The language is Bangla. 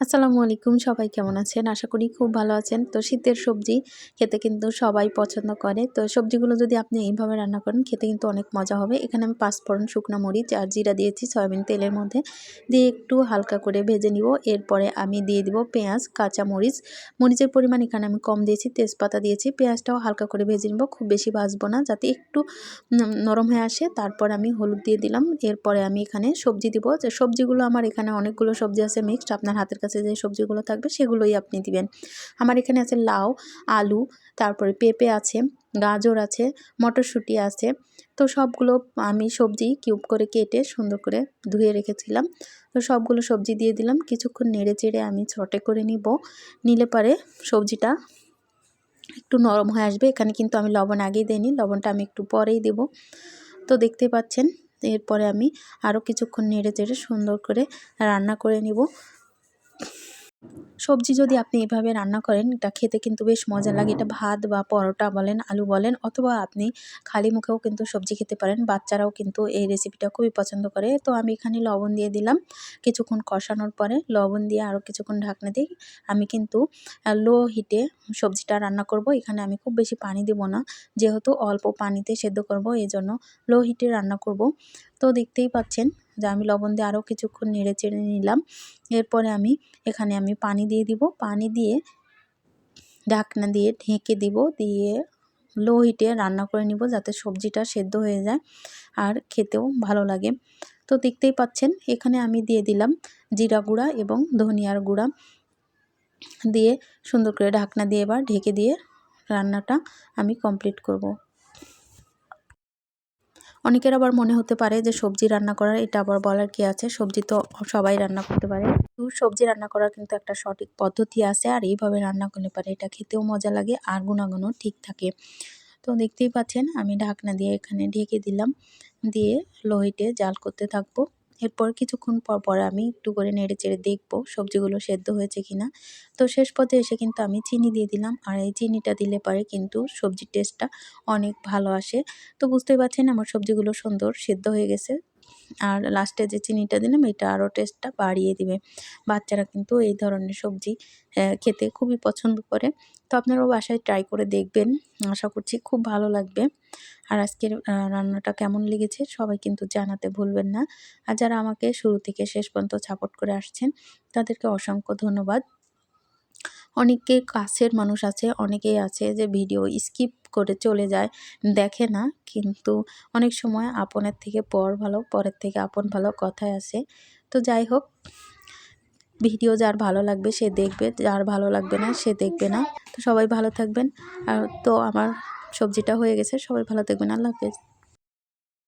আসসালামু আলাইকুম, সবাই কেমন আছেন? আশা করি খুব ভালো আছেন। তো শীতের সবজি খেতে কিন্তু সবাই পছন্দ করে। তো সবজিগুলো যদি আপনি এইভাবে রান্না করেন খেতে কিন্তু অনেক মজা হবে। এখানে আমি ৫ ফোড়ন, শুকনা মরিচ আর জিরা দিয়েছি সয়াবিন তেলের মধ্যে। দিয়ে একটু হালকা করে ভেজে নিব। এরপরে আমি দিয়ে দিব পেঁয়াজ, কাঁচা মরিচ। মরিচের পরিমাণ এখানে আমি কম দিয়েছি, তেজপাতা দিয়েছি। পেঁয়াজটাও হালকা করে ভেজে নিব, খুব বেশি ভাজবো না, যাতে একটু নরম হয়ে আসে। তারপর আমি হলুদ দিয়ে দিলাম। এরপরে আমি এখানে সবজি দিব। যে সবজিগুলো আমার এখানে অনেকগুলো সবজি আছে মিক্সড, আপনার হাতের কাছে যে সবজিগুলো থাকবে সেগুলোই আপনি দিবেন। আমার এখানে আছে লাউ, আলু, তারপরে পেঁপে আছে, গাজর আছে, মটরশুঁটি আছে। তো সবগুলো আমি সবজি কিউব করে কেটে সুন্দর করে ধুয়ে রেখেছিলাম। তো সবগুলো সবজি দিয়ে দিলাম। কিছুক্ষণ নেড়ে চেড়ে আমি ছটে করে নিলে পরে সবজিটা একটু নরম হয়ে আসবে। এখানে কিন্তু আমি লবণ আগেই দিইনি, লবণটা আমি একটু পরেই দেব। তো দেখতেই পাচ্ছেন। এরপরে আমি আরও কিছুক্ষণ নেড়ে চেড়ে সুন্দর করে রান্না করে নিব। সবজি যদি আপনি এভাবে রান্না করেন, এটা খেতে কিন্তু বেশ মজা লাগে। এটা ভাত বা পরোটা বলেন, আলু বলেন, অথবা আপনি খালি মুখেও কিন্তু সবজি খেতে পারেন। বাচ্চারাও কিন্তু এই রেসিপিটা খুবই পছন্দ করে। তো আমি এখানে লবণ দিয়ে দিলাম। কিছুক্ষণ কষানোর পরে লবণ দিয়ে আরও কিছুক্ষণ ঢাকনা দিই। আমি কিন্তু লো হিটে সবজিটা রান্না করব। এখানে আমি খুব বেশি পানি দেব না, যেহেতু অল্প পানিতে সেদ্ধ করব, এজন্য লো হিটে রান্না করব। তো দেখতেই পাচ্ছেন যে আমি লবণ দিয়ে আরও কিছুক্ষণ নেড়ে চেড়ে নিলাম। এরপরে এখানে আমি পানি দিয়ে দিব। পানি দিয়ে ঢাকনা দিয়ে ঢেকে দিব। দিয়ে লো হিটে রান্না করে নিব, যাতে সবজিটা সেদ্ধ হয়ে যায় আর খেতেও ভালো লাগে। তো দেখতেই পাচ্ছেন এখানে আমি দিয়ে দিলাম জিরা গুঁড়া এবং ধনিয়ার গুঁড়া দিয়ে সুন্দর করে ঢাকনা দিয়ে এবার ঢেকে দিয়ে রান্নাটা আমি কমপ্লিট করব। অনেকের আবার মনে হতে পারে যে সবজি রান্না করার এটা আবার বলার কি আছে, সবজি তো সবাই রান্না করতে পারে। তো সবজি রান্না করার কিন্তু একটা সঠিক পদ্ধতি আছে, আর এইভাবে রান্না করলে পারে এটা খেতেও মজা লাগে আর গুণাগুণও ঠিক থাকে। তো দেখতেই পাচ্ছেন আমি ঢাকনা দিয়ে এখানে ঢেকে দিলাম। দিয়ে লো হিটে জাল করতে থাকবো। এরপর কিছুক্ষণ পর আমি একটু করে নেড়ে চেড়ে দেখবো সবজিগুলো সেদ্ধ হয়েছে কিনা। তো শেষ পর্যায়ে এসে কিন্তু আমি চিনি দিয়ে দিলাম, আর এই চিনিটা দিলে পরে কিন্তু সবজির টেস্টটা অনেক ভালো আসে। তো বুঝতেই পারছেন আমার সবজিগুলো সুন্দর সেদ্ধ হয়ে গেছে। আর লাস্টে যে চিনিটা দিলাম এটা আরও টেস্টটা বাড়িয়ে দিবে। বাচ্চারা কিন্তু এই ধরনের সবজি খেতে খুবই পছন্দ করে। তো আপনারাও বাসায় ট্রাই করে দেখবেন, আশা করছি খুব ভালো লাগবে। আর আজকের রান্নাটা কেমন লেগেছে সবাই কিন্তু জানাতে ভুলবেন না। আর যারা আমাকে শুরু থেকে শেষ পর্যন্ত সাপোর্ট করে আসছেন তাদেরকে অসংখ্য ধন্যবাদ। অনেকে কাছের মানুষ আছে, অনেকেই আছে যে ভিডিও স্কিপ করে চলে যায়, দেখে না। কিন্তু অনেক সময় আপনের থেকে পর ভালো, পরের থেকে আপন ভালো, কথায় আছে। তো যাই হোক, ভিডিও যার ভালো লাগবে সে দেখবে, যার ভালো লাগবে না সে দেখবে না। তো সবাই ভালো থাকবেন। আর তো আমার সবজিটা হয়ে গেছে, সবাই ভালো থাকবেন। আল্লাহ হাফেজ।